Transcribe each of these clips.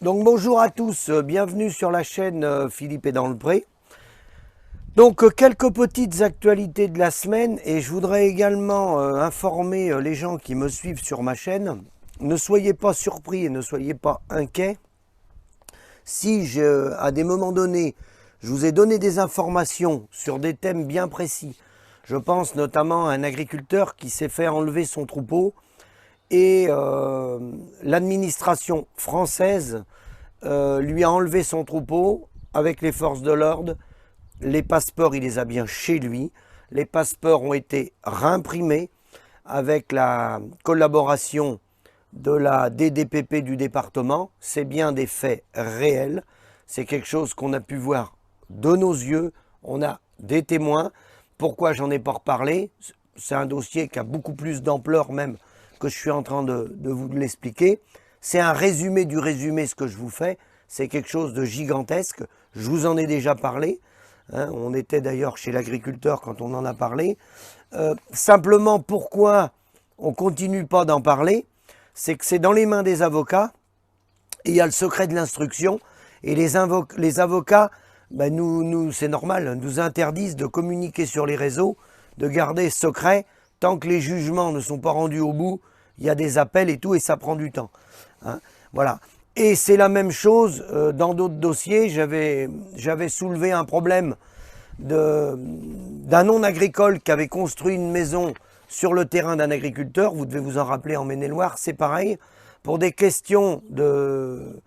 Donc bonjour à tous, bienvenue sur la chaîne Philippe est dans le pré. Donc quelques petites actualités de la semaine et je voudrais également informer les gens qui me suivent sur ma chaîne. Ne soyez pas surpris et ne soyez pas inquiets. Si à des moments donnés, je vous ai donné des informations sur des thèmes bien précis, je pense notamment à un agriculteur qui s'est fait enlever son troupeau et l'administration française lui a enlevé son troupeau avec les forces de l'ordre. Les passeports, il les a bien chez lui. Les passeports ont été réimprimés avec la collaboration de la DDPP du département. C'est bien des faits réels. C'est quelque chose qu'on a pu voir de nos yeux. On a des témoins. Pourquoi j'en ai pas reparlé? C'est un dossier qui a beaucoup plus d'ampleur même que je suis en train de vous l'expliquer. C'est un résumé du résumé ce que je vous fais. C'est quelque chose de gigantesque. Je vous en ai déjà parlé. On était d'ailleurs chez l'agriculteur quand on en a parlé. Simplement, pourquoi on ne continue pas d'en parler? C'est que c'est dans les mains des avocats. Et il y a le secret de l'instruction. Et les avocats, c'est normal, nous interdisent de communiquer sur les réseaux, de garder secret. Tant que les jugements ne sont pas rendus au bout, il y a des appels et tout, et ça prend du temps. Voilà. Et c'est la même chose dans d'autres dossiers. J'avais soulevé un problème d'un non-agricole qui avait construit une maison sur le terrain d'un agriculteur. Vous devez vous en rappeler en Maine-et-Loire, c'est pareil. Pour des questions de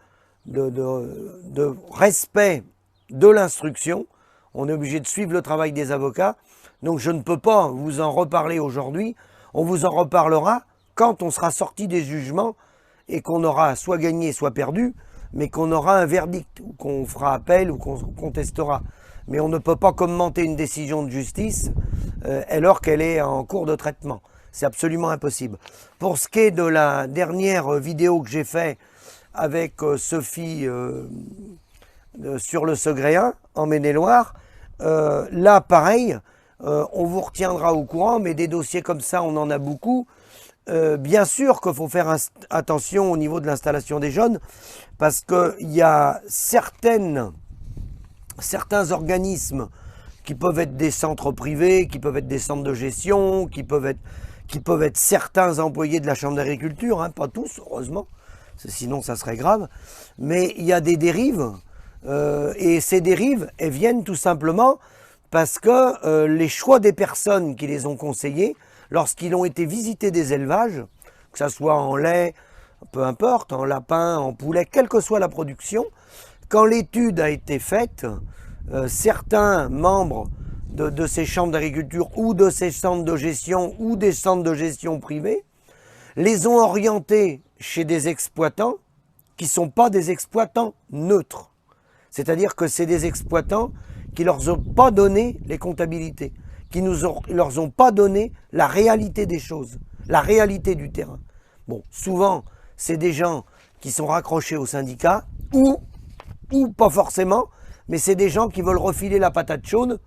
respect de l'instruction, on est obligé de suivre le travail des avocats. Donc je ne peux pas vous en reparler aujourd'hui. On vous en reparlera quand on sera sorti des jugements et qu'on aura soit gagné, soit perdu, mais qu'on aura un verdict, ou qu'on fera appel, ou qu'on contestera. Mais on ne peut pas commenter une décision de justice alors qu'elle est en cours de traitement. C'est absolument impossible. Pour ce qui est de la dernière vidéo que j'ai faite avec Sophie sur le Segréen, en Maine-et-Loire, là, pareil, on vous retiendra au courant, mais des dossiers comme ça, on en a beaucoup. Bien sûr qu'il faut faire attention au niveau de l'installation des jeunes, parce qu'il y a certains organismes qui peuvent être des centres privés, qui peuvent être des centres de gestion, qui peuvent être certains employés de la Chambre d'agriculture, pas tous, heureusement, sinon ça serait grave, mais il y a des dérives, et ces dérives, elles viennent tout simplement parce que les choix des personnes qui les ont conseillés, lorsqu'ils ont été visiter des élevages, que ce soit en lait, peu importe, en lapin, en poulet, quelle que soit la production, quand l'étude a été faite, certains membres de ces chambres d'agriculture ou de ces centres de gestion ou des centres de gestion privés les ont orientés chez des exploitants qui ne sont pas des exploitants neutres. C'est-à-dire que c'est des exploitants qui ne leur ont pas donné les comptabilités, qui leur ont pas donné la réalité des choses, la réalité du terrain. Bon, souvent, c'est des gens qui sont raccrochés au syndicat, ou pas forcément, mais c'est des gens qui veulent refiler la patate chaude,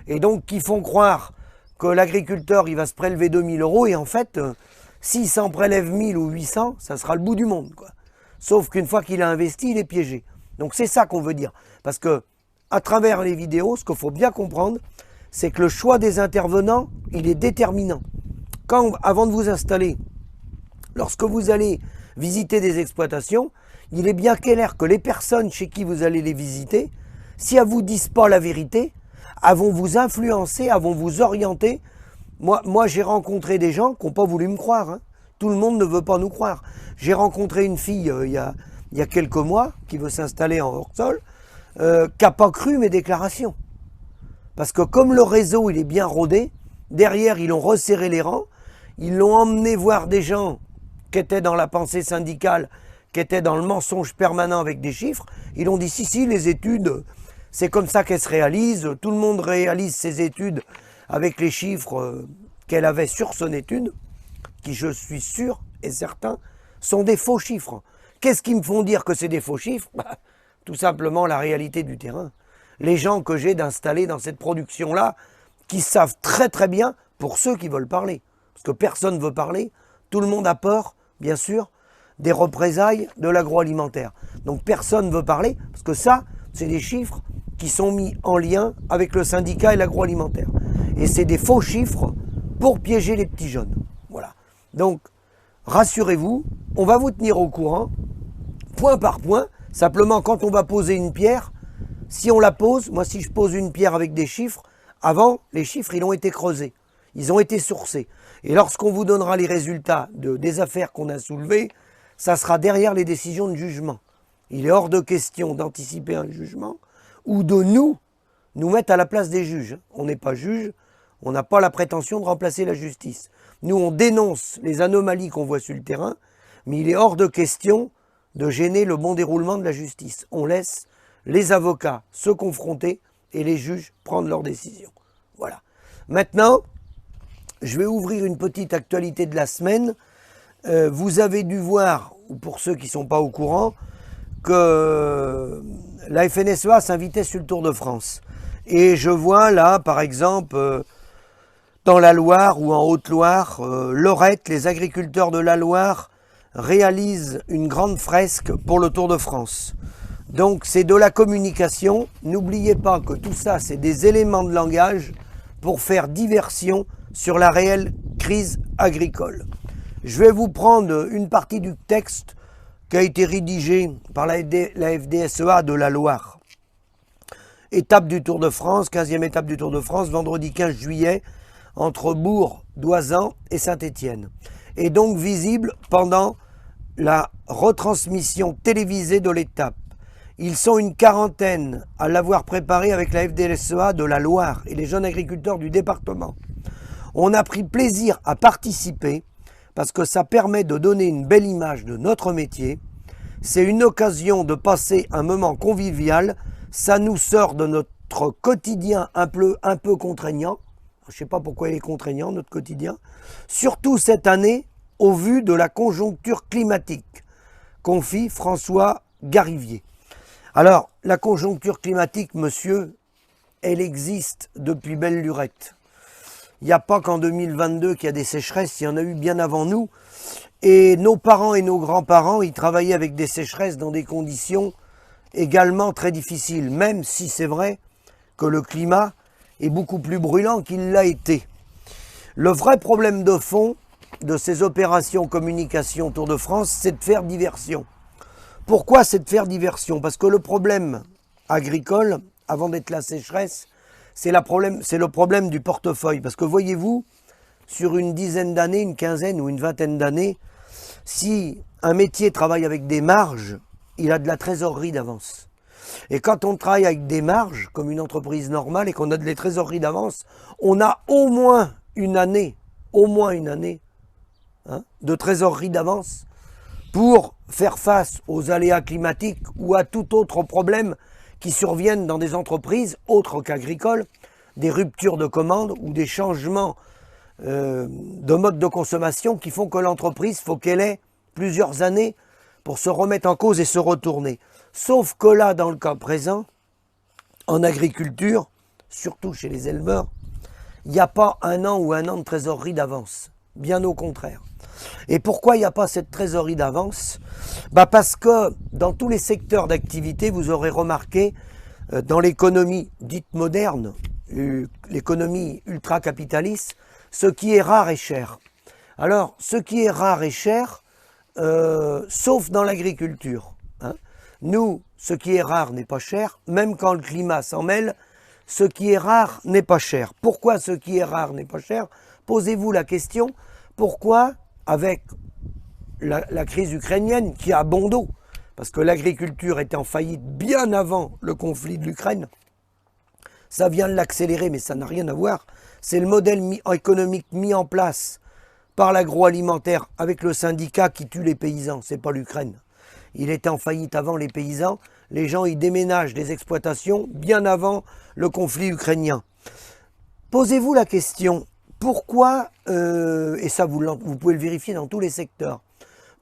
et donc qui font croire que l'agriculteur, il va se prélever 2000 €, et en fait, s'il s'en prélève 1000 ou 800, ça sera le bout du monde, quoi. Sauf qu'une fois qu'il a investi, il est piégé. Donc c'est ça qu'on veut dire. Parce que, à travers les vidéos, ce qu'il faut bien comprendre, c'est que le choix des intervenants, il est déterminant. Avant de vous installer, lorsque vous allez visiter des exploitations, il est bien clair que les personnes chez qui vous allez les visiter, si elles ne vous disent pas la vérité, elles vont vous influencer, elles vont vous orienter. Moi j'ai rencontré des gens qui n'ont pas voulu me croire. Tout le monde ne veut pas nous croire. J'ai rencontré une fille il y a quelques mois qui veut s'installer en hors-sol, qui n'a pas cru mes déclarations. Parce que comme le réseau il est bien rodé, derrière ils ont resserré les rangs, ils l'ont emmené voir des gens qui étaient dans la pensée syndicale, qui étaient dans le mensonge permanent avec des chiffres. Ils ont dit si, les études, c'est comme ça qu'elles se réalisent, tout le monde réalise ses études avec les chiffres qu'elle avait sur son étude, qui je suis sûr et certain sont des faux chiffres. Qu'est-ce qui me font dire que c'est des faux chiffres? Tout simplement la réalité du terrain. Les gens que j'ai d'installer dans cette production-là, qui savent très très bien, pour ceux qui veulent parler, parce que personne ne veut parler, tout le monde a peur, bien sûr, des représailles de l'agroalimentaire. Donc personne ne veut parler, parce que ça, c'est des chiffres qui sont mis en lien avec le syndicat et l'agroalimentaire. Et c'est des faux chiffres pour piéger les petits jeunes. Voilà. Donc, rassurez-vous, on va vous tenir au courant, point par point. Simplement, quand on va poser une pierre, si on la pose, moi si je pose une pierre avec des chiffres, avant, les chiffres, ils ont été creusés. Ils ont été sourcés. Et lorsqu'on vous donnera les résultats des affaires qu'on a soulevées, ça sera derrière les décisions de jugement. Il est hors de question d'anticiper un jugement ou de nous mettre à la place des juges. On n'est pas juge, on n'a pas la prétention de remplacer la justice. Nous, on dénonce les anomalies qu'on voit sur le terrain, mais il est hors de question de gêner le bon déroulement de la justice. On laisse les avocats se confronter et les juges prendre leurs décisions. Voilà. Maintenant, je vais ouvrir une petite actualité de la semaine. Vous avez dû voir, ou pour ceux qui ne sont pas au courant, que la FNSEA s'invitait sur le Tour de France. Et je vois là, par exemple, dans la Loire ou en Haute-Loire, Lorette, les agriculteurs de la Loire réalisent une grande fresque pour le Tour de France. Donc c'est de la communication. N'oubliez pas que tout ça, c'est des éléments de langage pour faire diversion sur la réelle crise agricole. Je vais vous prendre une partie du texte qui a été rédigé par la FDSEA de la Loire. Étape du Tour de France, 15e étape du Tour de France, vendredi 15 juillet, entre Bourg, Doizan et Saint-Étienne. Et donc visible pendant la retransmission télévisée de l'étape. Ils sont une quarantaine à l'avoir préparé avec la FDSEA de la Loire et les jeunes agriculteurs du département. On a pris plaisir à participer parce que ça permet de donner une belle image de notre métier. C'est une occasion de passer un moment convivial. Ça nous sort de notre quotidien un peu contraignant. Je ne sais pas pourquoi il est contraignant, notre quotidien. Surtout cette année, au vu de la conjoncture climatique, confie François Garivier. Alors, la conjoncture climatique, monsieur, elle existe depuis belle lurette. Il n'y a pas qu'en 2022 qu'il y a des sécheresses, il y en a eu bien avant nous. Et nos parents et nos grands-parents, ils travaillaient avec des sécheresses dans des conditions également très difficiles, même si c'est vrai que le climat est beaucoup plus brûlant qu'il l'a été. Le vrai problème de fond de ces opérations communication Tour de France, c'est de faire diversion. Pourquoi c'est de faire diversion? Parce que le problème agricole, avant d'être la sécheresse, c'est le problème du portefeuille. Parce que voyez-vous, sur une dizaine d'années, une quinzaine ou une vingtaine d'années, si un métier travaille avec des marges, il a de la trésorerie d'avance. Et quand on travaille avec des marges, comme une entreprise normale, et qu'on a de la trésorerie d'avance, on a au moins une année de trésorerie d'avance pour faire face aux aléas climatiques ou à tout autre problème qui surviennent dans des entreprises autres qu'agricoles, des ruptures de commandes ou des changements de mode de consommation qui font que l'entreprise, faut qu'elle ait plusieurs années pour se remettre en cause et se retourner. Sauf que là, dans le cas présent, en agriculture, surtout chez les éleveurs, il n'y a pas un an ou un an de trésorerie d'avance. Bien au contraire. Et pourquoi il n'y a pas cette trésorerie d'avance? Parce que dans tous les secteurs d'activité, vous aurez remarqué, dans l'économie dite moderne, l'économie ultra-capitaliste, ce qui est rare est cher. Alors, ce qui est rare est cher, sauf dans l'agriculture. Nous, ce qui est rare n'est pas cher, même quand le climat s'en mêle, ce qui est rare n'est pas cher. Pourquoi ce qui est rare n'est pas cher? Posez-vous la question, pourquoi, avec la crise ukrainienne qui a bon dos, parce que l'agriculture était en faillite bien avant le conflit de l'Ukraine, ça vient de l'accélérer, mais ça n'a rien à voir. C'est le modèle économique mis en place par l'agroalimentaire avec le syndicat qui tue les paysans, c'est pas l'Ukraine. Il était en faillite avant les paysans, les gens ils déménagent des exploitations bien avant le conflit ukrainien. Posez-vous la question, pourquoi, et ça vous pouvez le vérifier dans tous les secteurs,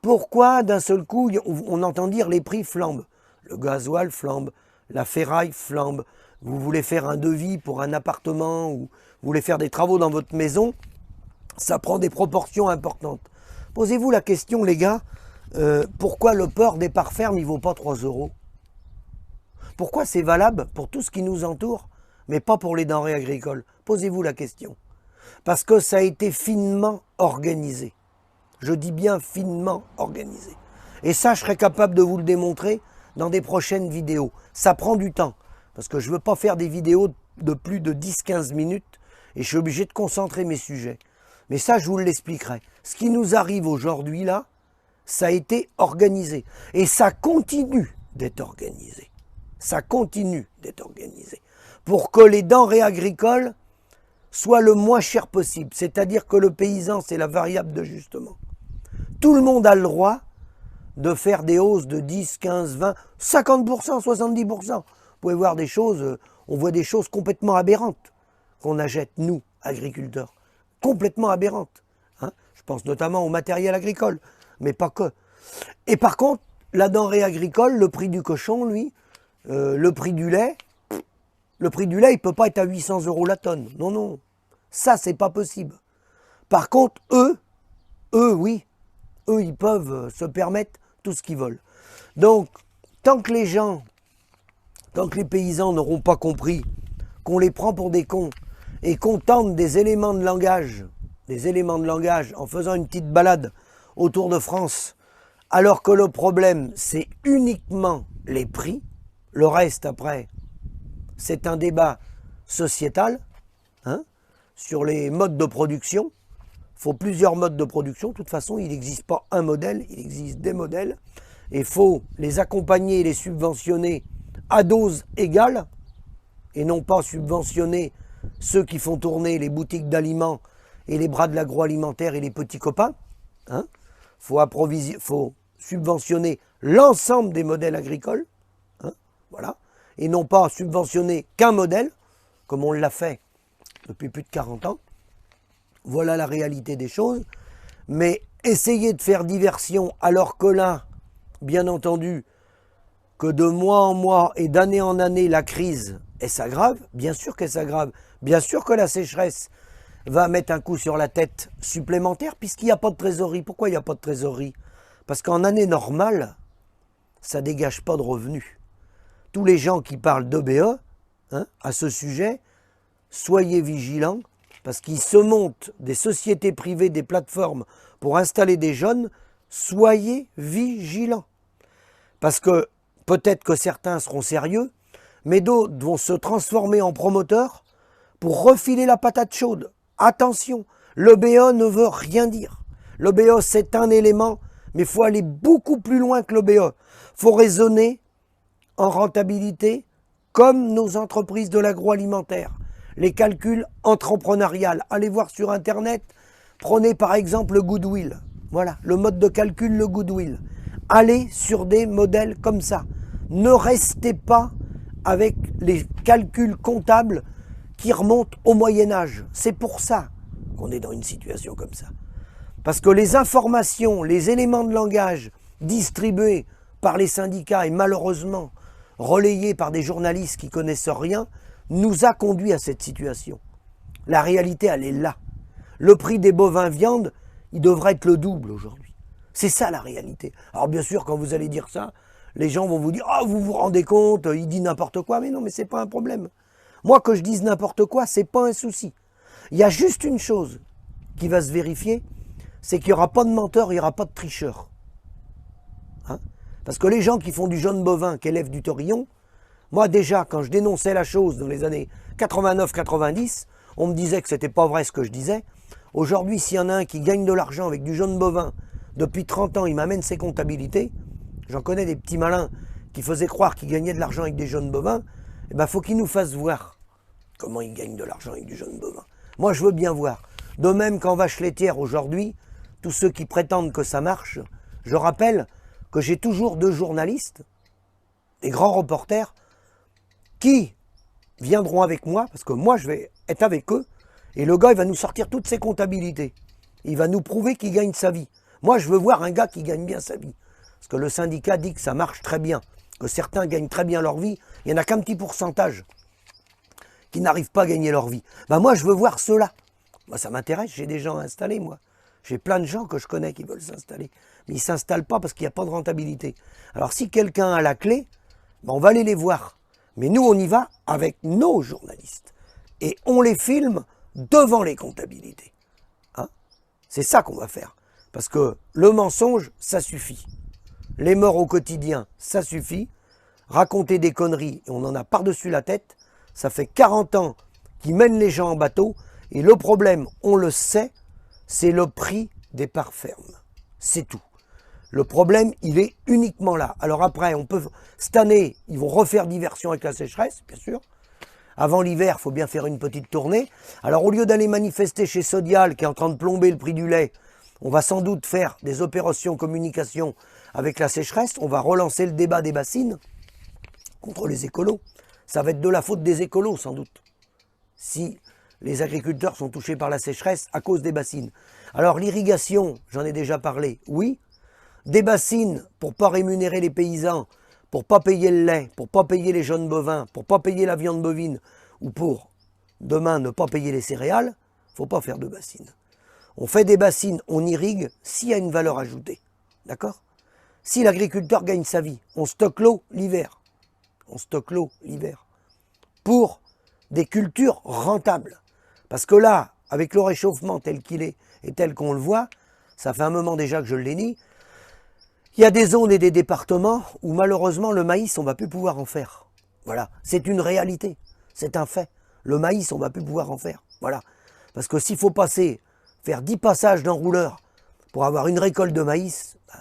pourquoi d'un seul coup on entend dire les prix flambent? Le gasoil flambe, la ferraille flambe, vous voulez faire un devis pour un appartement ou vous voulez faire des travaux dans votre maison, ça prend des proportions importantes. Posez-vous la question les gars, pourquoi le porc des parcs fermes, il vaut pas 3 euros? Pourquoi c'est valable pour tout ce qui nous entoure, mais pas pour les denrées agricoles? Posez-vous la question. Parce que ça a été finement organisé. Je dis bien finement organisé. Et ça, je serai capable de vous le démontrer dans des prochaines vidéos. Ça prend du temps, parce que je ne veux pas faire des vidéos de plus de 10-15 minutes, et je suis obligé de concentrer mes sujets. Mais ça, je vous l'expliquerai. Ce qui nous arrive aujourd'hui, là, ça a été organisé. Et ça continue d'être organisé. Ça continue d'être organisé. Pour que les denrées agricoles soient le moins cher possible. C'est-à-dire que le paysan, c'est la variable d'ajustement. Tout le monde a le droit de faire des hausses de 10, 15, 20, 50%, 70%. Vous pouvez voir des choses, on voit des choses complètement aberrantes qu'on achète, nous, agriculteurs. Complètement aberrantes. Hein, je pense notamment au matériel agricole, mais pas que. Et par contre, la denrée agricole, le prix du cochon, lui, le prix du lait, il ne peut pas être à 800 € la tonne. Non, non. Ça, c'est pas possible. Par contre, eux, oui, eux, ils peuvent se permettre tout ce qu'ils veulent. Donc, tant que les gens, tant que les paysans n'auront pas compris qu'on les prend pour des cons et qu'on tente des éléments de langage en faisant une petite balade autour de France, alors que le problème, c'est uniquement les prix, le reste, après, c'est un débat sociétal, hein, sur les modes de production. Il faut plusieurs modes de production. De toute façon, il n'existe pas un modèle, il existe des modèles. Et il faut les accompagner et les subventionner à dose égale, et non pas subventionner ceux qui font tourner les boutiques d'aliments et les bras de l'agroalimentaire et les petits copains. Hein. Faut subventionner l'ensemble des modèles agricoles, hein, voilà, et non pas subventionner qu'un modèle, comme on l'a fait depuis plus de 40 ans. Voilà la réalité des choses. Mais essayer de faire diversion alors que là, bien entendu, que de mois en mois et d'année en année, la crise, elle s'aggrave. Bien sûr qu'elle s'aggrave. Bien sûr que la sécheresse va mettre un coup sur la tête supplémentaire puisqu'il n'y a pas de trésorerie. Pourquoi il n'y a pas de trésorerie? Parce qu'en année normale, ça ne dégage pas de revenus. Tous les gens qui parlent d'EBE, hein, à ce sujet, soyez vigilants, parce qu'ils se montent des sociétés privées, des plateformes pour installer des jeunes, soyez vigilants. Parce que peut-être que certains seront sérieux, mais d'autres vont se transformer en promoteurs pour refiler la patate chaude. Attention, l'EBE ne veut rien dire. L'EBE, c'est un élément, mais il faut aller beaucoup plus loin que l'EBE. Il faut raisonner en rentabilité comme nos entreprises de l'agroalimentaire. Les calculs entrepreneuriales. Allez voir sur Internet, prenez par exemple le goodwill. Voilà, le mode de calcul, le goodwill. Allez sur des modèles comme ça. Ne restez pas avec les calculs comptables qui remontent au Moyen-Âge. C'est pour ça qu'on est dans une situation comme ça. Parce que les informations, les éléments de langage distribués par les syndicats et malheureusement relayés par des journalistes qui connaissent rien, nous a conduit à cette situation. La réalité, elle est là. Le prix des bovins viande, il devrait être le double aujourd'hui. C'est ça la réalité. Alors bien sûr, quand vous allez dire ça, les gens vont vous dire « Ah, vous vous rendez compte, il dit n'importe quoi ». Mais non, mais c'est pas un problème. Moi, que je dise n'importe quoi, c'est pas un souci. Il y a juste une chose qui va se vérifier, c'est qu'il n'y aura pas de menteurs, il n'y aura pas de tricheurs. Hein? Parce que les gens qui font du jaune bovin, qui élèvent du taurillon, moi déjà, quand je dénonçais la chose dans les années 89-90, on me disait que c'était pas vrai ce que je disais. Aujourd'hui, s'il y en a un qui gagne de l'argent avec du jaune bovin, depuis 30 ans, il m'amène ses comptabilités. J'en connais des petits malins qui faisaient croire qu'ils gagnaient de l'argent avec des jaunes bovins. Eh ben, faut qu'ils nous fassent voir comment ils gagnent de l'argent avec du jaune bovin. Moi, je veux bien voir. De même qu'en vache laitière aujourd'hui, tous ceux qui prétendent que ça marche, je rappelle que j'ai toujours 2 journalistes, des grands reporters, qui viendront avec moi, parce que moi je vais être avec eux, et le gars il va nous sortir toutes ses comptabilités. Il va nous prouver qu'il gagne sa vie. Moi je veux voir un gars qui gagne bien sa vie. Parce que le syndicat dit que ça marche très bien, que certains gagnent très bien leur vie, il n'y en a qu'un petit pourcentage qui n'arrivent pas à gagner leur vie. Ben moi je veux voir ceux-là. Moi ça m'intéresse, j'ai des gens installés moi. J'ai plein de gens que je connais qui veulent s'installer. Mais ils ne s'installent pas parce qu'il n'y a pas de rentabilité. Alors si quelqu'un a la clé, ben on va aller les voir. Mais nous, on y va avec nos journalistes. Et on les filme devant les comptabilités. Hein? C'est ça qu'on va faire. Parce que le mensonge, ça suffit. Les morts au quotidien, ça suffit. Raconter des conneries, et on en a par-dessus la tête. Ça fait 40 ans qu'ils mènent les gens en bateau. Et le problème, on le sait, c'est le prix des parts fermes. C'est tout. Le problème, il est uniquement là. Alors après, cette année, ils vont refaire diversion avec la sécheresse, bien sûr. Avant l'hiver, il faut bien faire une petite tournée. Alors au lieu d'aller manifester chez Sodial, qui est en train de plomber le prix du lait, on va sans doute faire des opérations communication avec la sécheresse. On va relancer le débat des bassines contre les écolos. Ça va être de la faute des écolos, sans doute. Si les agriculteurs sont touchés par la sécheresse à cause des bassines. Alors l'irrigation, j'en ai déjà parlé, oui. Des bassines pour pas rémunérer les paysans, pour pas payer le lait, pour pas payer les jeunes bovins, pour pas payer la viande bovine, ou pour demain ne pas payer les céréales, faut pas faire de bassines. On fait des bassines, on irrigue s'il y a une valeur ajoutée. D'accord? Si l'agriculteur gagne sa vie, on stocke l'eau l'hiver. On stocke l'eau l'hiver. Pour des cultures rentables. Parce que là, avec le réchauffement tel qu'il est et tel qu'on le voit, ça fait un moment déjà que je l'ai dit, il y a des zones et des départements où malheureusement le maïs, on ne va plus pouvoir en faire. Voilà, c'est une réalité, c'est un fait. Le maïs, on ne va plus pouvoir en faire. Voilà, parce que s'il faut faire 10 passages d'enrouleur pour avoir une récolte de maïs, ben,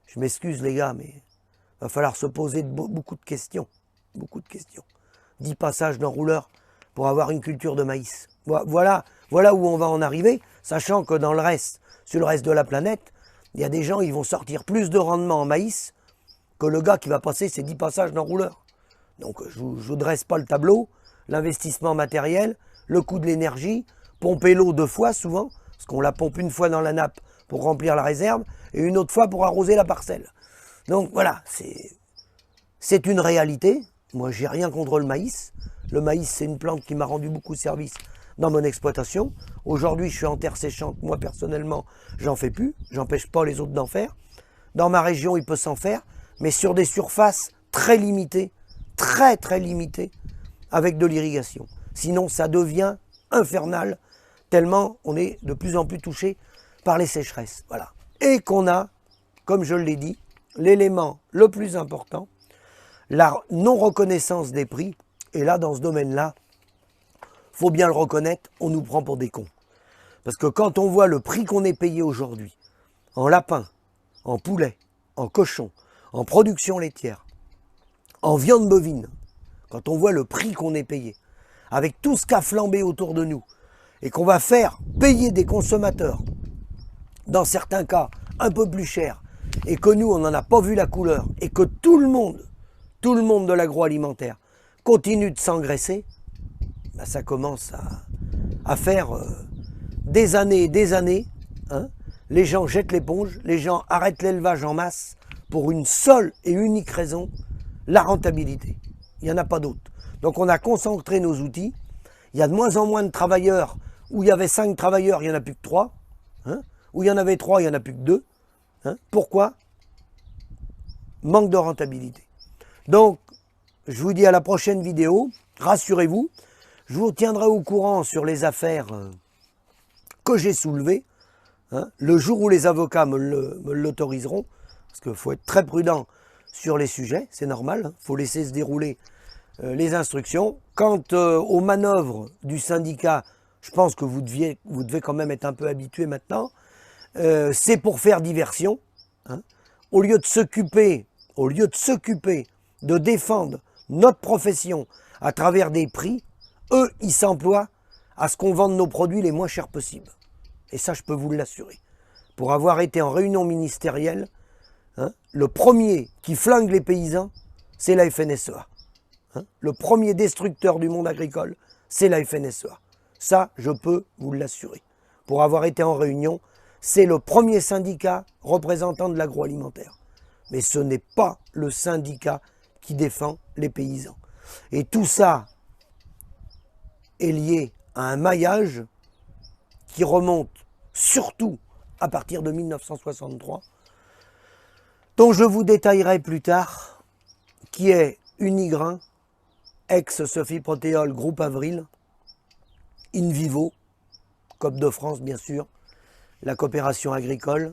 je m'excuse les gars, mais il va falloir se poser beaucoup de questions. Beaucoup de questions. 10 passages d'enrouleur pour avoir une culture de maïs. Voilà où on va en arriver, sachant que dans le reste, sur le reste de la planète, il y a des gens qui vont sortir plus de rendement en maïs que le gars qui va passer ses 10 passages d'enrouleur. Donc je ne dresse pas le tableau, l'investissement matériel, le coût de l'énergie, pomper l'eau 2 fois souvent, parce qu'on la pompe une fois dans la nappe pour remplir la réserve et une autre fois pour arroser la parcelle. Donc voilà, c'est une réalité. Moi, j'ai rien contre le maïs. Le maïs, c'est une plante qui m'a rendu beaucoup de service dans mon exploitation. Aujourd'hui, je suis en terre séchante. Moi, personnellement, j'en fais plus. J'empêche pas les autres d'en faire. Dans ma région, il peut s'en faire, mais sur des surfaces très limitées, très limitées, avec de l'irrigation. Sinon, ça devient infernal, tellement on est de plus en plus touché par les sécheresses. Voilà. Et qu'on a, comme je l'ai dit, l'élément le plus important, la non-reconnaissance des prix. Et là, dans ce domaine-là, faut bien le reconnaître, on nous prend pour des cons. Parce que quand on voit le prix qu'on est payé aujourd'hui, en lapin, en poulet, en cochon, en production laitière, en viande bovine, quand on voit le prix qu'on est payé, avec tout ce qu'a flambé autour de nous, et qu'on va faire payer des consommateurs, dans certains cas un peu plus cher, et que nous, on n'en a pas vu la couleur, et que tout le monde de l'agroalimentaire continue de s'engraisser, ben ça commence à faire des années et des années. Hein. Les gens jettent l'éponge, les gens arrêtent l'élevage en masse pour une seule et unique raison, la rentabilité. Il n'y en a pas d'autre. Donc on a concentré nos outils. Il y a de moins en moins de travailleurs. Où il y avait 5 travailleurs, il n'y en a plus que 3. Hein. Où il y en avait 3, il n'y en a plus que 2. Hein. Pourquoi? Manque de rentabilité. Donc, je vous dis à la prochaine vidéo. Rassurez-vous, je vous tiendrai au courant sur les affaires que j'ai soulevées. Hein, le jour où les avocats me l'autoriseront. Parce qu'il faut être très prudent sur les sujets, c'est normal. Il faut laisser se dérouler les instructions. Quant aux manœuvres du syndicat, je pense que vous devez quand même être un peu habitué maintenant. C'est pour faire diversion. Hein. Au lieu de s'occuper, de défendre notre profession à travers des prix, eux, ils s'emploient à ce qu'on vende nos produits les moins chers possibles. Et ça, je peux vous l'assurer. Pour avoir été en réunion ministérielle, hein, le premier qui flingue les paysans, c'est la FNSEA. Hein, le premier destructeur du monde agricole, c'est la FNSEA. Ça, je peux vous l'assurer. Pour avoir été en réunion, c'est le premier syndicat représentant de l'agroalimentaire. Mais ce n'est pas le syndicat qui défend les paysans. Et tout ça est lié à un maillage qui remonte surtout à partir de 1963, dont je vous détaillerai plus tard, qui est Unigrain, ex-Sophie Protéol, Groupe Avril, InVivo, Coop de France bien sûr, la coopération agricole,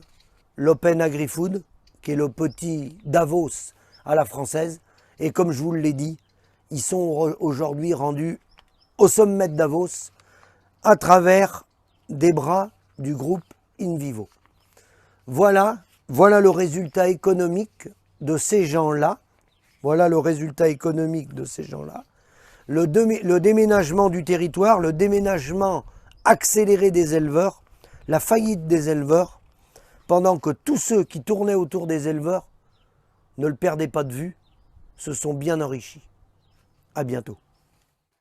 l'Open Agri-Food, qui est le petit Davos à la française, et comme je vous l'ai dit, ils sont aujourd'hui rendus au sommet de Davos à travers des bras du groupe InVivo. Voilà le résultat économique de ces gens-là. Voilà le résultat économique de ces gens-là. Le déménagement du territoire, le déménagement accéléré des éleveurs, la faillite des éleveurs, pendant que tous ceux qui tournaient autour des éleveurs ne le perdaient pas de vue, se sont bien enrichis. À bientôt.